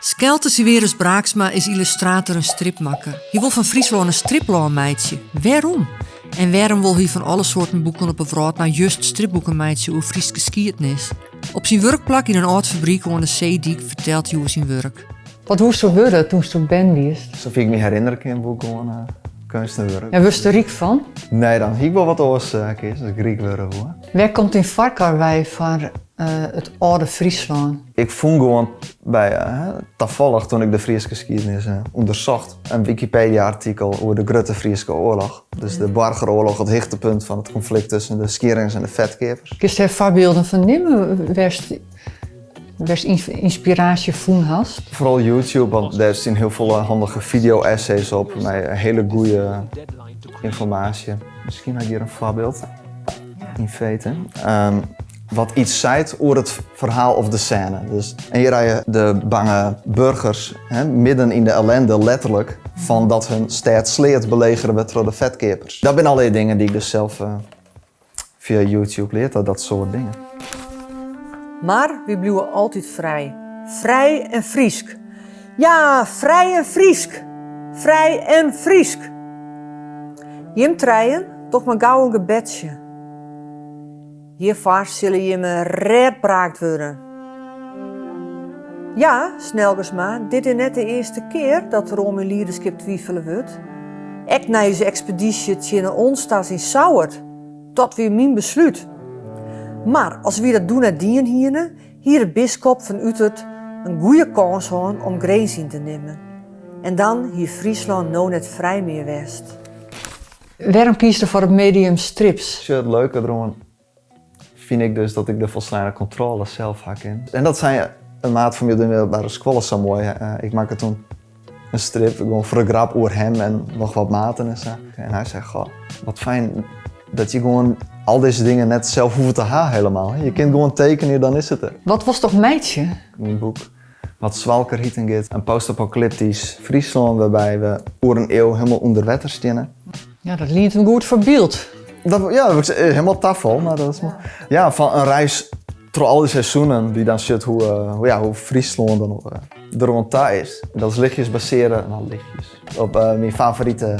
Skelte Siverus Braaksma is illustrator en stripmakker. Je wil van Friesland een striploonmeidje. Waarom? En waarom wil hij van alle soorten boeken op een vraag naar juist stripboekenmeidje over Frieske geschiedenis? Op zijn werkplek in een oud fabriek aan de Zeediek vertelt hij over zijn werk. Wat hoe ze worden toen ze ben was? Zo vind ik me herinneren in boek gewoon kunst en werk. En wist er riek van? Nee, dan zie ik wel wat oors keer, dat Griek worden hoor. Waar komt in Varkarwei van het oude Friesland? Ik vond gewoon bij toevallig toen ik de Friese geschiedenis onderzocht een Wikipedia-artikel over de Grote Friese Oorlog. Dus de Burgeroorlog, het hoogtepunt van het conflict tussen de Skierings en de Vetkepers. Kun je daar voorbeelden van nemen? Waar inspiratie van hast? Vooral YouTube, want daar zijn heel veel handige video-essays op met hele goede informatie. Misschien heb je hier een voorbeeld in feite. Wat iets zegt over het verhaal of de scène. Dus, en hier heb je de bange burgers midden in de ellende, letterlijk, van dat hun stad sleet belegeren werd door de Vetkepers. Dat zijn allerlei dingen die ik dus zelf via YouTube leer, dat soort dingen. Maar we blijven altijd vrij. Vrij en Friesk. Ja, vrij en Friesk. Vrij en Friesk. Jim treien, toch maar gauw een gebedje. Hiervoor zullen je me redbraakt worden. Ja, Snelgersma, dit is net de eerste keer dat er om een leiderschap twijfelen wordt. Ek na deze expeditie tjene onstas in Sauert. Dat weer mijn besluit. Maar als we dat doen naar dien hier de bisschop van Utrecht een goede kans hebben om grens in te nemen. En dan hier Friesland nou net vrij meer west. Waarom kies je voor het medium strips? Het leuke erom vind ik dus dat ik de volslagen controle zelf heb in. En dat zijn een maat van mij op de middelbare school zo mooi. Ik maakte toen een strip, gewoon voor een grap over hem en nog wat maten en zo. En hij zei, goh, wat fijn dat je gewoon al deze dingen net zelf hoeft te hebben helemaal. Je kunt gewoon tekenen, dan is het er. Wat was toch meidje? Mijn boek, wat Zwalker hieten gaat, een post-apocalyptisch Friesland waarbij we over een eeuw helemaal onder water staan. Ja, dat liet een goed voorbeeld. Dat was helemaal tafel, maar dat is ja, van een reis door al die seizoenen die dan zit hoe Friesland dan er rond daar is. Dat is lichtjes baseren, op mijn favoriete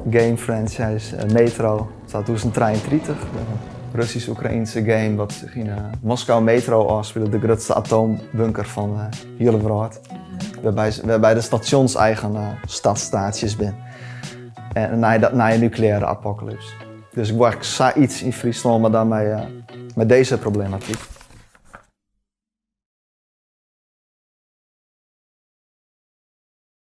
game franchise Metro. Het staat 2033, een Russisch-Oekraïnse game wat zich in Moskou Metro afspeelt, de grootste atoombunker van hele wereld. Waarbij de stationseigen stadstaatjes ben. En na een nucleaire apocalypse. Dus ik word iets in Friesland, maar dan met deze problematiek.